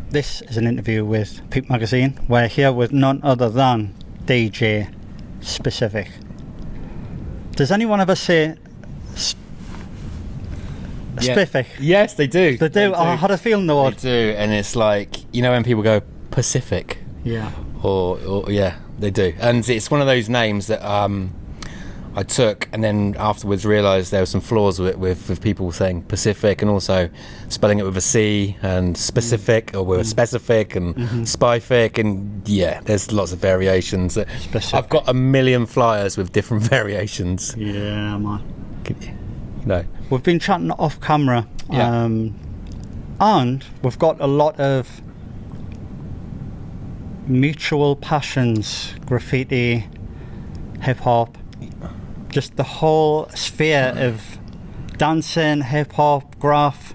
This is an interview with Peep Magazine. We're here with none other than DJ Specifik. Does anyone ever say Specifik? Yes, they do. They do. I had a feeling though. They do, and it's like, you know when people go Pacific? Yeah. Or yeah, they do. And it's one of those names that I took, and then afterwards realised there were some flaws with it, with people saying Pacific and also spelling it with a C, and specific or with a specific and spyfic, and yeah, there's lots of variations. Specific. I've got a million flyers with different variations. Yeah, man. No. We've been chatting off camera, and we've got a lot of mutual passions: graffiti, hip hop. Just the whole sphere of dancing, hip-hop, graph.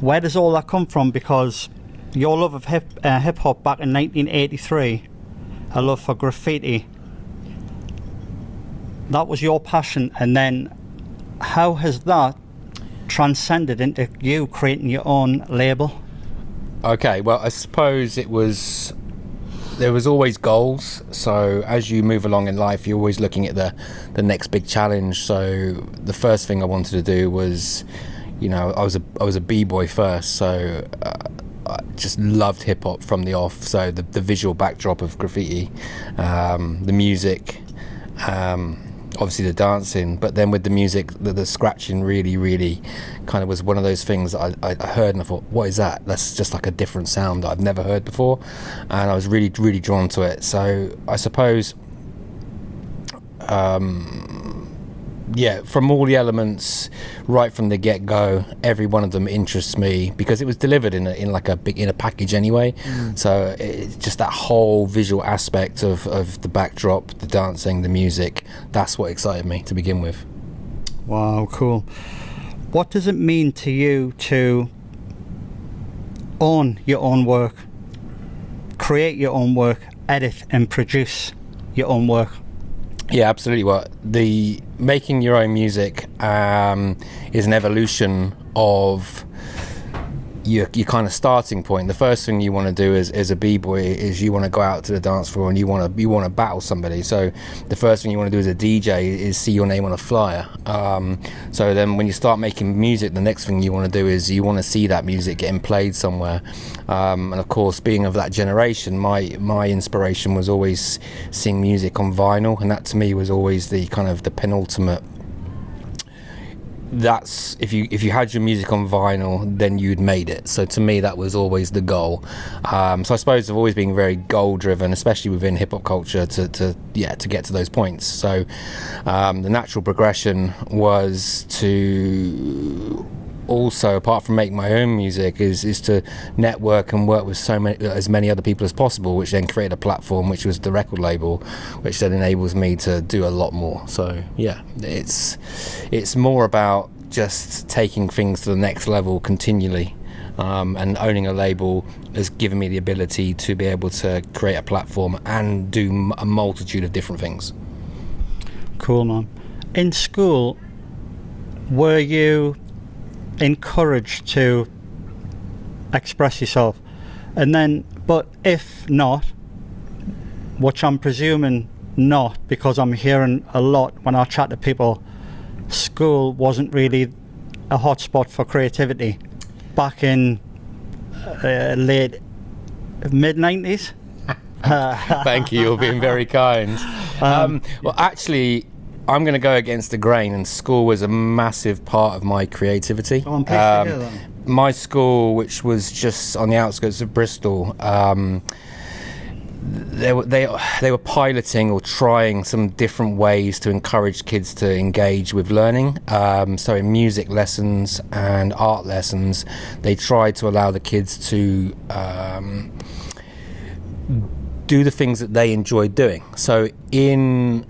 Where does all that come from? Because your love of hip-hop back in 1983, a love for graffiti, that was your passion. And then how has that transcended into you creating your own label? Okay, well, I suppose there was always goals. So as you move along in life, you're always looking at the next big challenge. So the first thing I wanted to do was, you know, I was a b-boy first, so I just loved hip hop from the off. So the visual backdrop of graffiti, the music, obviously the dancing, but then with the music, the scratching really kind of was one of those things that I heard and I thought, what is that? That's just like a different sound that I've never heard before, and I was really drawn to it. So I suppose from all the elements, right from the get-go, every one of them interests me because it was delivered in a package anyway. So it's just that whole visual aspect of the backdrop, the dancing, the music. That's what excited me to begin with. Wow, cool. What does it mean to you to own your own work, create your own work, edit and produce your own work? Yeah, absolutely. Well, the making your own music is an evolution of your kind of starting point. The first thing you want to do as a b-boy is you want to go out to the dance floor and you want to battle somebody. So the first thing you want to do as a DJ is see your name on a flyer. So then when you start making music, the next thing you want to do is you want to see that music getting played somewhere. And of course, being of that generation, my inspiration was always seeing music on vinyl, and that to me was always the kind of the penultimate. That's if you had your music on vinyl, then you'd made it. So to me, that was always the goal. So I suppose I've always been very goal driven, especially within hip hop culture, to get to those points. So the natural progression was to also, apart from making my own music, is to network and work with as many other people as possible, which then created a platform, which was the record label, which then enables me to do a lot more. So yeah, it's more about just taking things to the next level continually, and owning a label has given me the ability to be able to create a platform and do a multitude of different things. Cool, man. In school, were you encouraged to express yourself? And then, but if not, which I'm presuming not, because I'm hearing a lot when I chat to people, school wasn't really a hotspot for creativity back in late mid-90s. Thank you, you're being very kind. Well, actually, I'm going to go against the grain, and school was a massive part of my creativity. Oh, I'm pleased to hear that. My school, which was just on the outskirts of Bristol, they were piloting or trying some different ways to encourage kids to engage with learning. So in music lessons and art lessons, they tried to allow the kids to do the things that they enjoyed doing. So in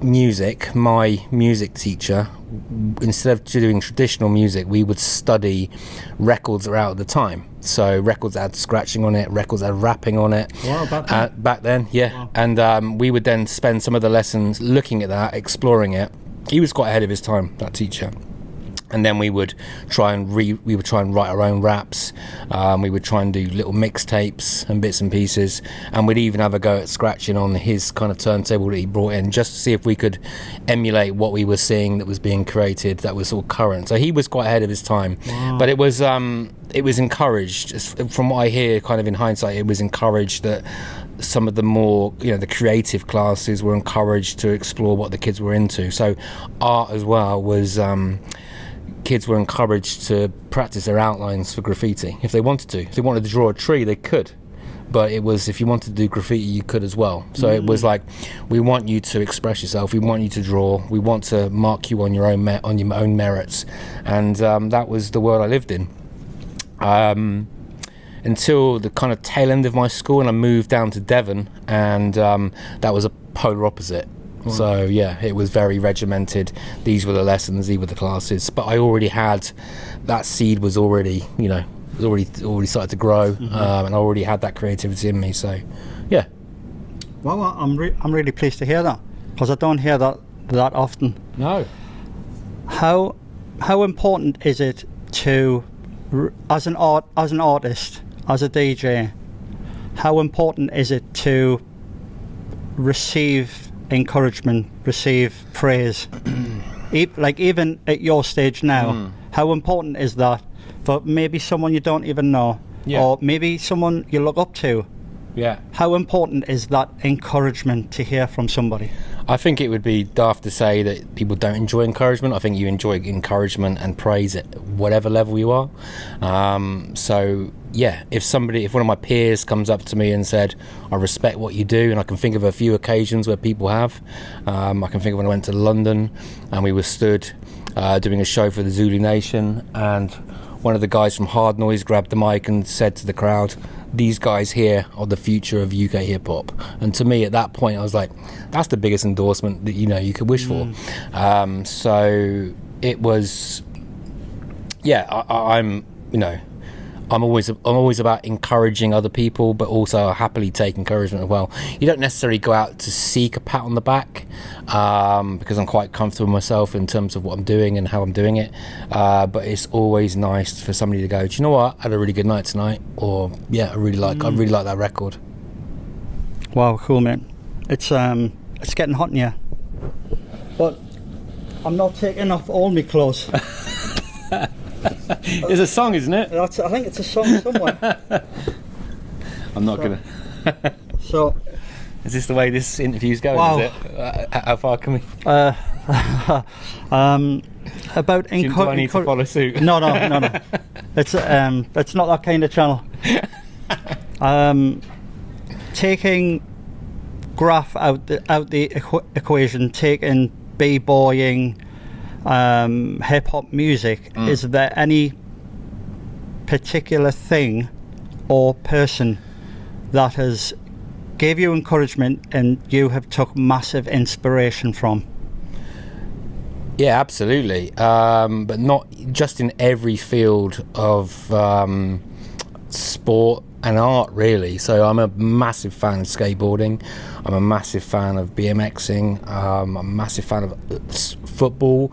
music, my music teacher, instead of doing traditional music, we would study records that were out at the time. So records that had scratching on it, records that had rapping on it. Wow, back then, yeah. Wow. And we would then spend some of the lessons looking at that, exploring it. He was quite ahead of his time, that teacher. And then we would try and write our own raps. We would try and do little mixtapes and bits and pieces, and we'd even have a go at scratching on his kind of turntable that he brought in, just to see if we could emulate what we were seeing that was being created, that was all current. So he was quite ahead of his time. Wow. But it was encouraged, from what I hear, kind of in hindsight, it was encouraged that some of the more, the creative classes were encouraged to explore what the kids were into. So art as well was. Kids were encouraged to practice their outlines for graffiti if they wanted to. If they wanted to draw a tree, they could. But it was, if you wanted to do graffiti, you could as well. So it was like, we want you to express yourself. We want you to draw. We want to mark you on your own merits. And that was the world I lived in. Until the kind of tail end of my school, and I moved down to Devon, and that was a polar opposite. So yeah, it was very regimented. These were the lessons, these were the classes. But I already had that seed, was already, already started to grow, and I already had that creativity in me. So yeah. Well, I'm really pleased to hear that, because I don't hear that often. No. How important is it to, as an artist, as a DJ, how important is it to receive encouragement, receive praise? Even at your stage now, how important is that for maybe someone you don't even know, or maybe someone you look up to? Yeah. How important is that encouragement to hear from somebody? I think it would be daft to say that people don't enjoy encouragement. I think you enjoy encouragement and praise at whatever level you are. So yeah, if one of my peers comes up to me and said, I respect what you do, and I can think of a few occasions where people have. I can think of when I went to London and we were stood doing a show for the Zulu Nation, and one of the guys from Hard Noise grabbed the mic and said to the crowd, these guys here are the future of UK hip hop. And to me at that point I was like, that's the biggest endorsement that you could wish for. So it was, I'm always about encouraging other people, but also I happily take encouragement as well. You don't necessarily go out to seek a pat on the back, because I'm quite comfortable with myself in terms of what I'm doing and how I'm doing it. But it's always nice for somebody to go, do you know what? I had a really good night tonight, or I really like that record. Wow, cool, man. It's getting hot in here, but I'm not taking off all my clothes. It's a song, isn't it? I think it's a song somewhere. I'm not gonna. So, is this the way this interview's going? Wow. Is it? How far can we? About Do I need to follow suit? No. It's not that kind of channel. Taking graph out the equation, taking b-boying, hip hop music, is there any particular thing or person that has gave you encouragement and you have took massive inspiration from? Yeah, absolutely. But not just in every field of sport and art, really. So I'm a massive fan of skateboarding. I'm a massive fan of BMXing. I'm a massive fan of football.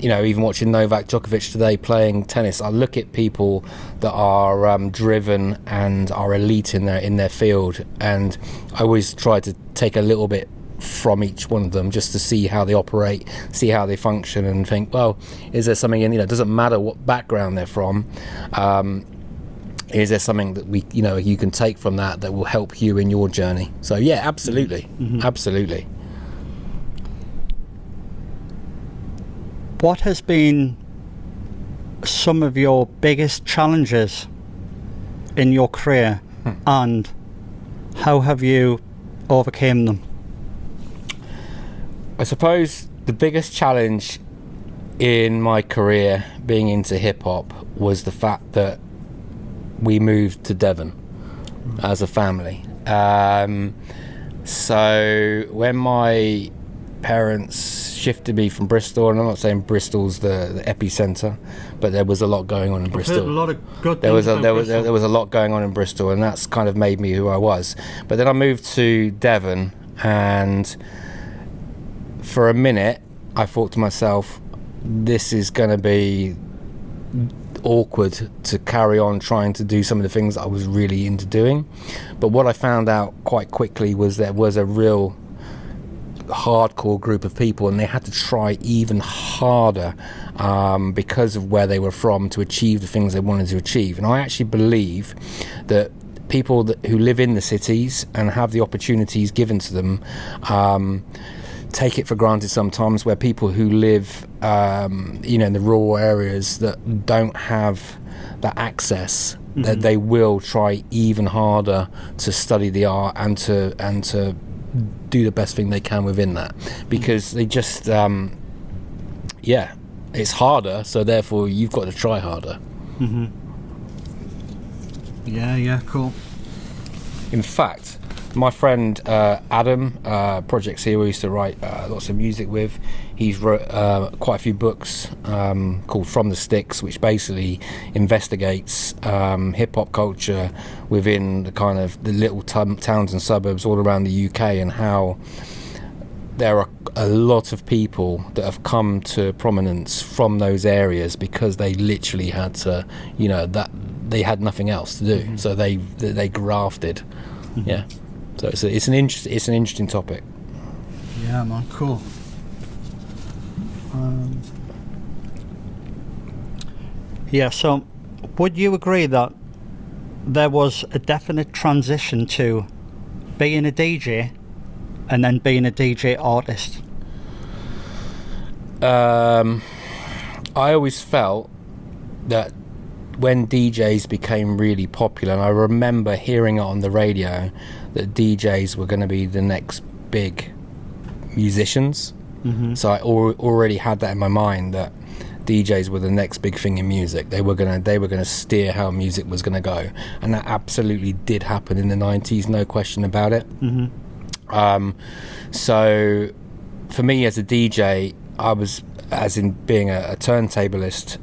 Even watching Novak Djokovic today playing tennis, I look at people that are driven and are elite in their field, and I always try to take a little bit from each one of them just to see how they operate, see how they function, and think, well, is there something in, it doesn't matter what background they're from, is there something that you can take from that will help you in your journey? So yeah, absolutely. Absolutely. What has been some of your biggest challenges in your career, and how have you overcame them? I suppose the biggest challenge in my career being into hip-hop was the fact that we moved to Devon as a family. So when my parents shifted me from Bristol, and I'm not saying Bristol's the epicenter, but there was a lot going on in Bristol. I've heard a lot of good there things was about Bristol. there was a lot going on in Bristol, and that's kind of made me who I was. But then I moved to Devon, and for a minute I thought to myself, this is going to be awkward to carry on trying to do some of the things that I was really into doing. But what I found out quite quickly was there was a real hardcore group of people, and they had to try even harder because of where they were from to achieve the things they wanted to achieve. And I actually believe that people who live in the cities and have the opportunities given to them take it for granted sometimes, where people who live in the rural areas that don't have that access, that they will try even harder to study the art and to do the best thing they can within that, because they just it's harder, so therefore you've got to try harder. Cool. In fact, my friend Adam, Project Zero, used to write lots of music with. He's wrote quite a few books called From the Sticks, which basically investigates hip-hop culture within the kind of the little towns and suburbs all around the UK, and how there are a lot of people that have come to prominence from those areas because they literally had to, that they had nothing else to do, so they grafted. Yeah. So it's an interesting topic. Yeah, man, cool. So would you agree that there was a definite transition to being a DJ and then being a DJ artist? I always felt that when DJs became really popular, and I remember hearing it on the radio, that DJs were going to be the next big musicians. So I already had that in my mind, that DJs were the next big thing in music. They were gonna steer how music was gonna go, and that absolutely did happen in the 90s, no question about it. So for me as a DJ, I was, as in being a turntablist,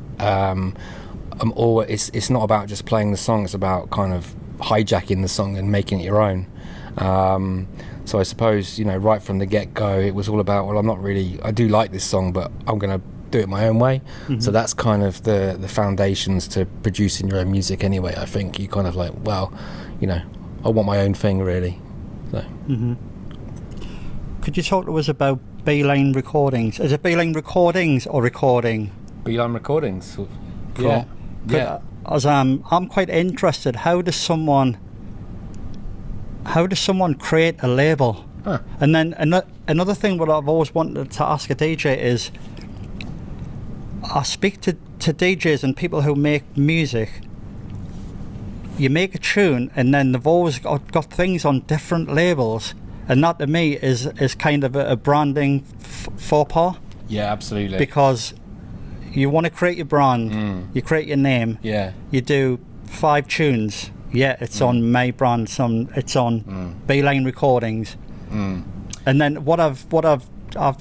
it's not about just playing the song, it's about kind of hijacking the song and making it your own. So I suppose, right from the get-go, it was all about, well, I do like this song, but I'm going to do it my own way. So that's kind of the foundations to producing your own music anyway. I think you kind of like, well, I want my own thing, really. So. Could you talk to us about Beeline Recordings? Is it Beeline Recordings or recording? Beeline Recordings. Cool. Yeah. As I'm quite interested, how does someone create a label? And then another thing what I've always wanted to ask a DJ is, I speak to DJs and people who make music. You make a tune and then they've always got things on different labels, and that to me is kind of a branding faux pas. Yeah, absolutely. Because you want to create your brand, you create your name, you do 5 tunes, it's on my brand, it's on Beeline Recordings, and then what I've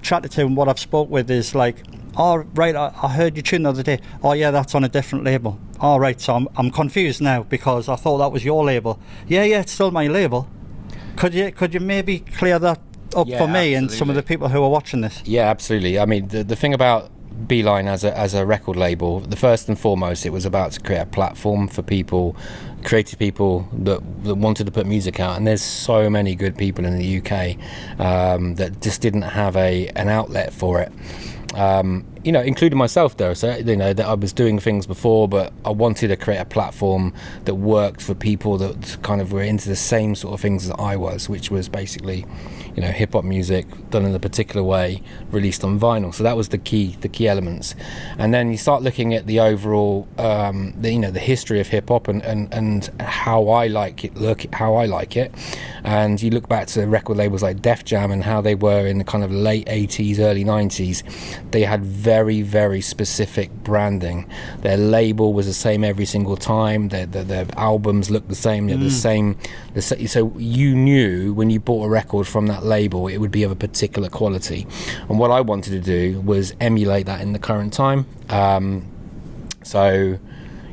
chatted to and what I've spoke with is like, oh right, I heard your tune the other day, oh yeah, that's on a different label. All right, so I'm confused now because I thought that was your label. Yeah, it's still my label. Could you maybe clear that up for me and some of the people who are watching this? Yeah, absolutely. I mean, the thing about Beeline as a record label, the first and foremost, it was about to create a platform for creative people that wanted to put music out, and there's so many good people in the UK that just didn't have an outlet for it. Including myself though. So that I was doing things before, but I wanted to create a platform that worked for people that kind of were into the same sort of things that I was, which was basically, hip hop music done in a particular way, released on vinyl. So that was the key elements. And then you start looking at the overall, the history of hip hop, and and how I like it. And you look back to record labels like Def Jam and how they were in the kind of late 80s, early 90s. They had very, very specific branding. Their label was the same every single time. Their albums looked the same. They're the same. So you knew when you bought a record from that label, it would be of a particular quality. And what I wanted to do was emulate that in the current time. So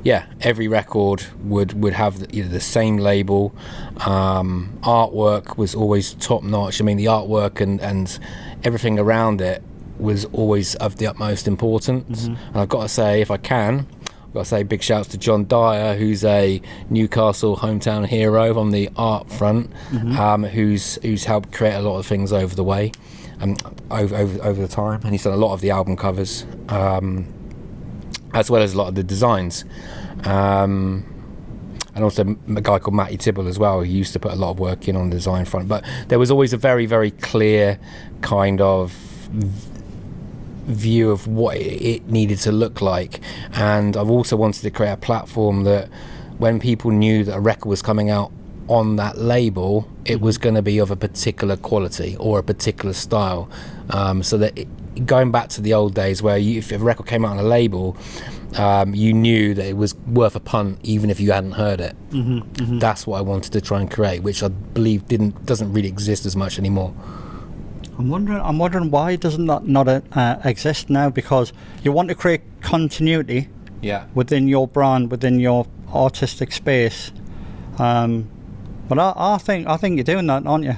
yeah, every record would have the same label. Artwork was always top notch. I mean, the artwork and everything around it was always of the utmost importance. And I've got to say, if I can, I've got to say big shouts to John Dyer, who's a Newcastle hometown hero on the art front, who's helped create a lot of things over the way, over the time, and he's done a lot of the album covers, as well as a lot of the designs. And also a guy called Matty Tibble as well, who used to put a lot of work in on the design front. But there was always a very, very clear kind of view of what it needed to look like. And I've also wanted to create a platform that when people knew that a record was coming out on that label, it was going to be of a particular quality or a particular style. So that going back to the old days where if a record came out on a label, you knew that it was worth a punt even if you hadn't heard it. That's what I wanted to try and create, which I believe doesn't really exist as much anymore. I'm wondering why doesn't that not exist now, because you want to create continuity within your brand, within your artistic space. But I think you're doing that, aren't you?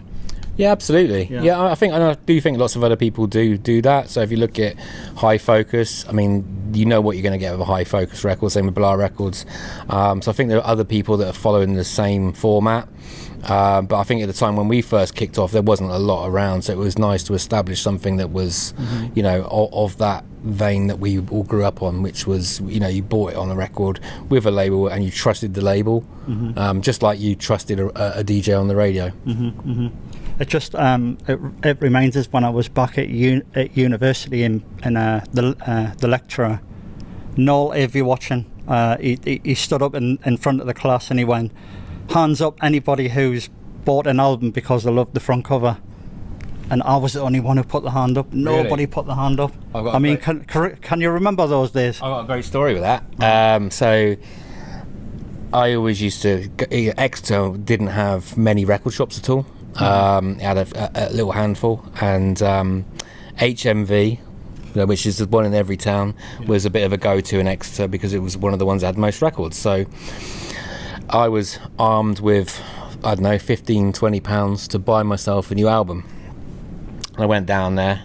Yeah, absolutely. Yeah, I do think lots of other people do that. So if you look at High Focus, I mean, you know what you're going to get with a High Focus record, same with Blah Records. So I think there are other people that are following the same format. But I think at the time when we first kicked off, there wasn't a lot around, so it was nice to establish something that was, of that vein that we all grew up on, which was, you bought it on a record with a label and you trusted the label, just like you trusted a DJ on the radio. It just it reminds us when I was back at university and the lecturer, Noel, if you're watching, he stood up in front of the class and he went, "Hands up anybody who's bought an album because they loved the front cover." And I was the only one who put the hand up. Nobody Really? put the hand up. Can you remember those days? I've got a great story with that. So I always used to Exeter didn't have many record shops at all. It had a little handful, and HMV, which is the one in every town, was a bit of a go-to in Exeter because it was one of the ones that had most records. So I was armed with, I don't know, £15-20 to buy myself a new album. I went down there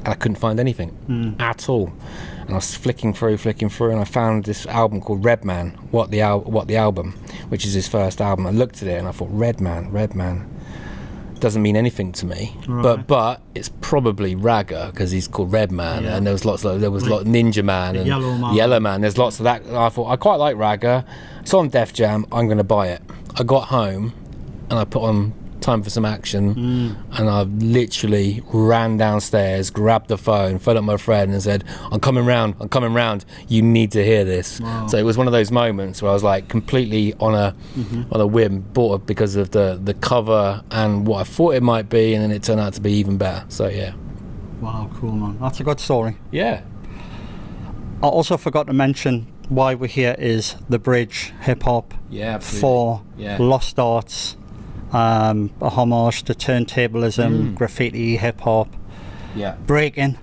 and I couldn't find anything at all. And I was flicking through, and I found this album called Redman, What the Album, which is his first album. I looked at it and I thought, Redman doesn't mean anything to me, right. but it's probably Ragga because he's called Redman, and there was lots of Ninja Man and Yellow Man. There's lots of that. And I thought I quite like Ragga. It's on Def Jam. I'm going to buy it. I got home and I put on Time for Some Action, and I literally ran downstairs, grabbed the phone, phoned up my friend and said, I'm coming round, you need to hear this. Wow. So it was one of those moments where I was like completely on a whim, bought it because of the cover and what I thought it might be, and then it turned out to be even better. So yeah. Wow, cool, man. That's a good story. Yeah. I also forgot to mention why we're here is the bridge hip hop for lost arts. A homage to turntablism, graffiti, hip-hop, breaking.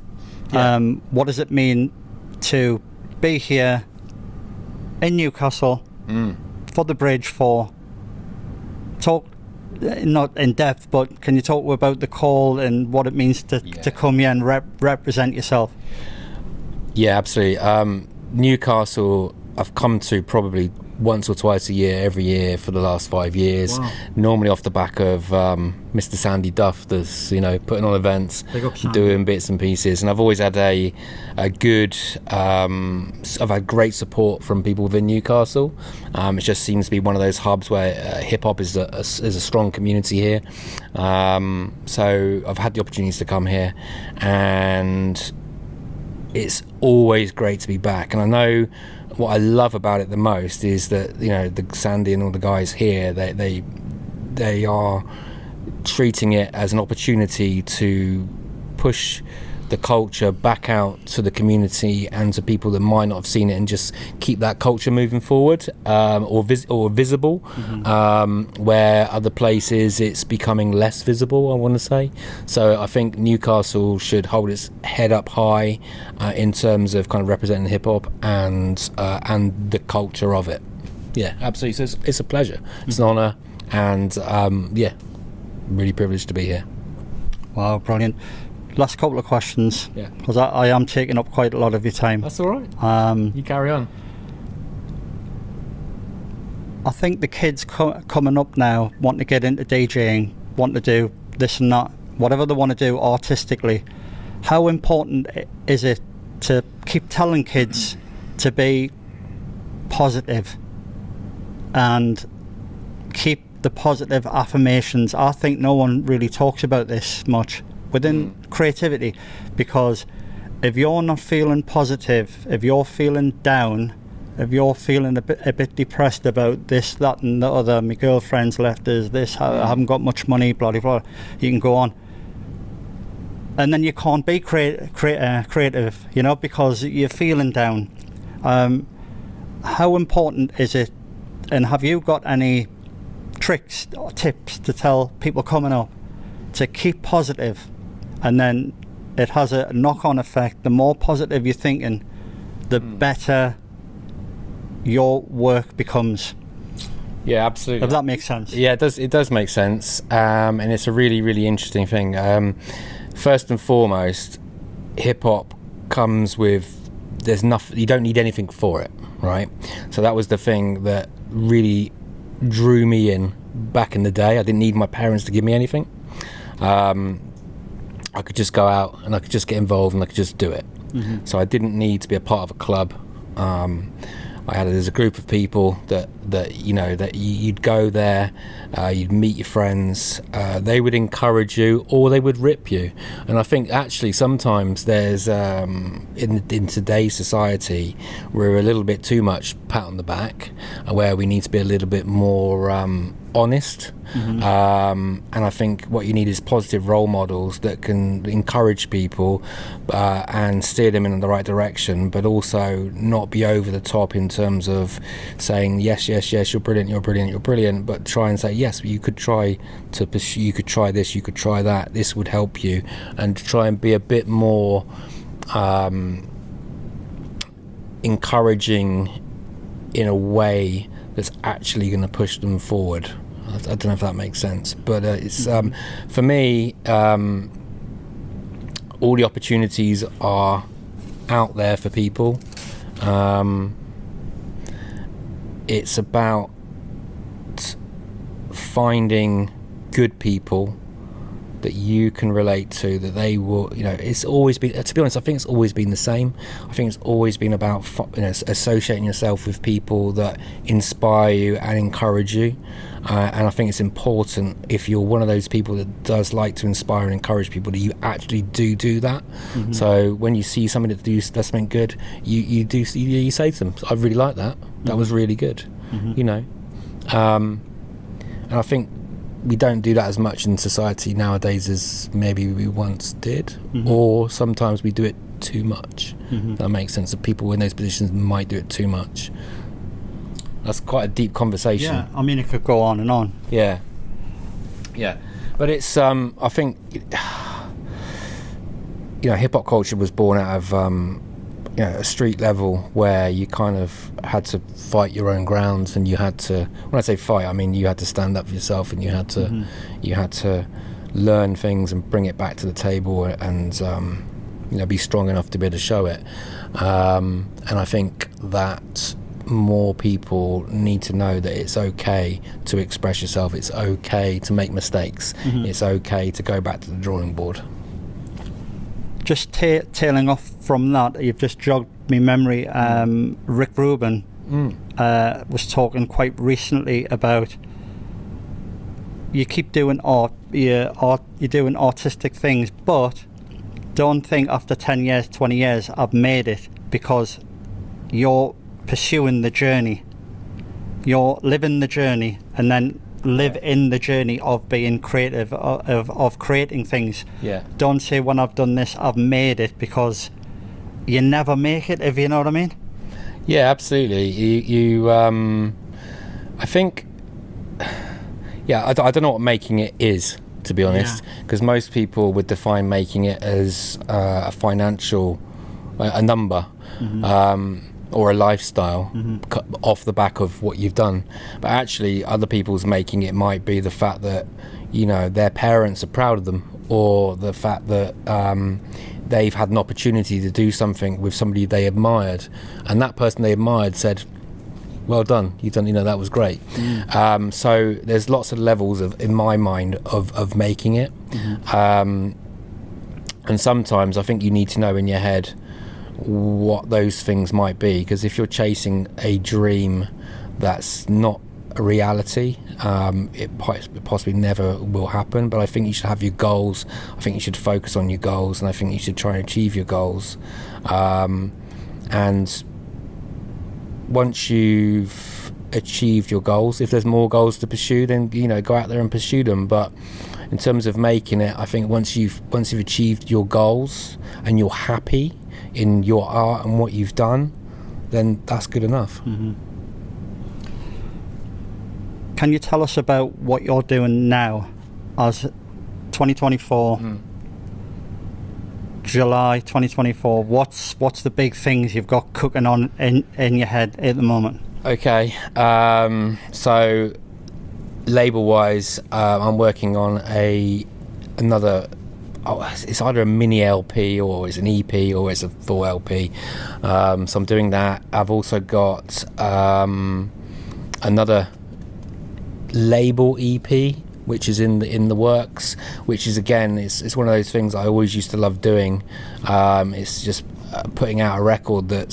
What does it mean to be here in Newcastle for the bridge, for talk, not in depth, but can you talk about the call and what it means to come here and represent yourself? Yeah, absolutely. Newcastle, I've come to probably once or twice a year, every year for the last 5 years. Wow. Normally off the back of Mr. Sandy Duff, that's putting on events, doing bits and pieces, and I've always had a good. I've had great support from people within Newcastle. It just seems to be one of those hubs where hip hop is a strong community here. So I've had the opportunities to come here, and it's always great to be back. And I know what I love about it the most is that, you know, the Sandy and all the guys here, they are treating it as an opportunity to push the culture back out to the community and to people that might not have seen it, and just keep that culture moving forward, or visible, where other places it's becoming less visible, I want to say. So I think Newcastle should hold its head up high in terms of kind of representing hip hop and the culture of it. Yeah, absolutely. So it's a pleasure. It's an honour, and yeah, really privileged to be here. Wow, brilliant. Last couple of questions, Yeah. because I am taking up quite a lot of your time. That's all right. You carry on. I think the kids coming up now want to get into DJing, want to do this and that, whatever they want to do artistically. How important is it to keep telling kids to be positive and keep the positive affirmations? I think no one really talks about this much within creativity, because if you're not feeling positive, if you're feeling down, if you're feeling a bit depressed about this, that and the other, my girlfriend's left us, this, I haven't got much money, blah blah blah, you can go on, and then you can't be creative, you know, because you're feeling down. How important is it, and have you got any tricks or tips to tell people coming up to keep positive? And then it has a knock-on effect. The more positive you're thinking, the better your work becomes. Yeah, absolutely. If that makes sense. Yeah, it does make sense, and it's a really, really interesting thing. First and foremost, hip hop comes with, there's nothing, you don't need anything for it, right? So that was the thing that really drew me in back in the day. I didn't need my parents to give me anything. I could just go out and I could just get involved and I could just do it. So I didn't need to be a part of a club. There's a group of people that you know, that you'd go there, you'd meet your friends, they would encourage you or they would rip you. And I think actually sometimes there's in today's society, we're a little bit too much pat on the back, where we need to be a little bit more honest. And I think what you need is positive role models that can encourage people and steer them in the right direction, but also not be over the top in terms of saying yes, you're brilliant, but try and say yes, you could try to pursue, you could try this, you could try that, this would help you, and try and be a bit more encouraging in a way that's actually going to push them forward. I don't know if that makes sense, but it's for me, all the opportunities are out there for people. It's about finding good people that you can relate to, that they will, you know, it's always been, to be honest, I think it's always been the same. I think it's always been about, you know, associating yourself with people that inspire you and encourage you. And I think it's important, if you're one of those people that does like to inspire and encourage people, that you actually do that. So when you see somebody that does something good, you say to them, I really like that. That was really good. You know, and I think we don't do that as much in society nowadays as maybe we once did, or sometimes we do it too much. That makes sense. That people in those positions might do it too much. That's quite a deep conversation. Yeah, I mean, it could go on and on. Yeah, but it's I think, you know, hip hop culture was born out of you know, a street level where you kind of had to fight your own grounds, and you had to, when I say fight, I mean you had to stand up for yourself, and you had to learn things and bring it back to the table, and you know, be strong enough to be able to show it. And I think that more people need to know that it's okay to express yourself, it's okay to make mistakes, it's okay to go back to the drawing board. Just tailing off from that, you've just jogged me memory. Rick Rubin was talking quite recently about, you keep doing art, you're doing artistic things, but don't think after 10 years, 20 years, I've made it, because you're pursuing the journey. You're living the journey, and then live in the journey of being creative, of creating things. Yeah. Don't say, when I've done this, I've made it, because you never make it, if you know what I mean. Yeah, absolutely. You I think, yeah, I don't know what making it is, to be honest, because most people would define making it as a financial, a number, or a lifestyle off the back of what you've done. But actually, other people's making it might be the fact that, you know, their parents are proud of them, or the fact that they've had an opportunity to do something with somebody they admired, and that person they admired said, well done, you've done, you know, that was great. So there's lots of levels of, in my mind, of making it. And sometimes I think you need to know in your head what those things might be, because if you're chasing a dream that's not a reality, it possibly never will happen. But I think you should have your goals. I think you should focus on your goals, and I think you should try and achieve your goals. And once you've achieved your goals, if there's more goals to pursue, then, you know, go out there and pursue them. But in terms of making it, I think once you've achieved your goals and you're happy in your art and what you've done, then that's good enough. Can you tell us about what you're doing now, as 2024, July 2024? What's the big things you've got cooking on in your head at the moment? Okay, so label wise, I'm working on another, it's either a mini LP or it's an EP or it's a full LP. So I'm doing that. I've also got another label EP which is in the works, which is, again, it's one of those things I always used to love doing. It's just putting out a record that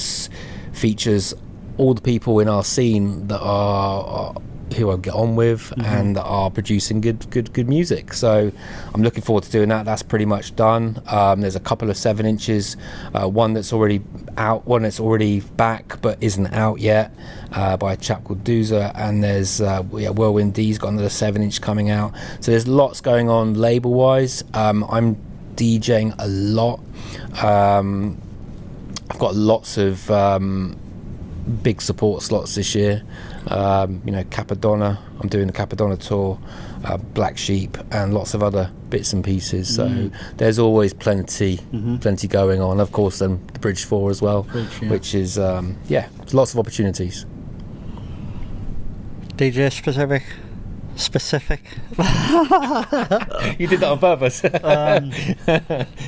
features all the people in our scene that are who I get on with and that are producing good music. So I'm looking forward to doing that. That's pretty much done. There's a couple of 7 inches, one that's already out, one that's already back but isn't out yet, by a chap called Doozer, and there's Whirlwind D's got another 7-inch coming out. So there's lots going on label wise. I'm DJing a lot. I've got lots of big support slots this year. Capadonna, I'm doing the Capadonna tour, Black Sheep, and lots of other bits and pieces. So there's always plenty going on. Of course, then the Bridge 4 as well, which is lots of opportunities. DJ Specifik. You did that on purpose.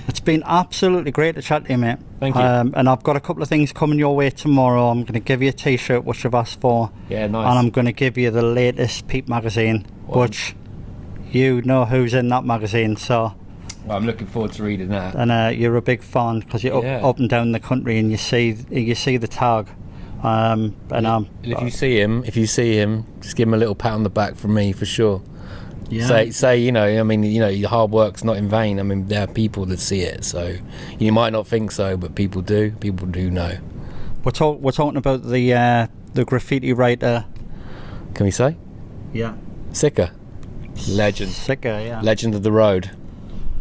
It's been absolutely great to chat to you, mate. Thank you. And I've got a couple of things coming your way tomorrow. I'm going to give you a t-shirt, which you've asked for. Yeah, nice. And I'm going to give you the latest Peep magazine, which you know who's in that magazine. So well, I'm looking forward to reading that. And you're a big fan, because you're up and down the country and you see the tag. If you see him, just give him a little pat on the back from me, for sure. Yeah. Say, your hard work's not in vain. I mean, there are people that see it, so you might not think so, but people do. People do know. We're talking about the graffiti writer. Can we say? Yeah. SICA. Legend. SICA, yeah. Legend of the road.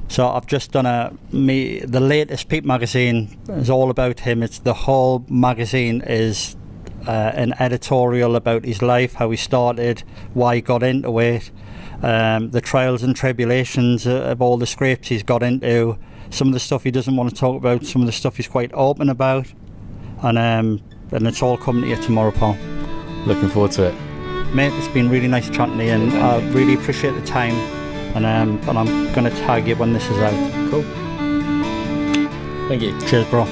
So I've just done the latest Peep magazine is all about him. It's the whole magazine is an editorial about his life, how he started, why he got into it, the trials and tribulations of all the scrapes he's got into, some of the stuff he doesn't want to talk about, some of the stuff he's quite open about, and it's all coming to you tomorrow, Paul. Looking forward to it, mate. It's been really nice chatting to you, and I really appreciate the time. And I'm going to tag you when this is out. Cool. Thank you. Cheers, bro.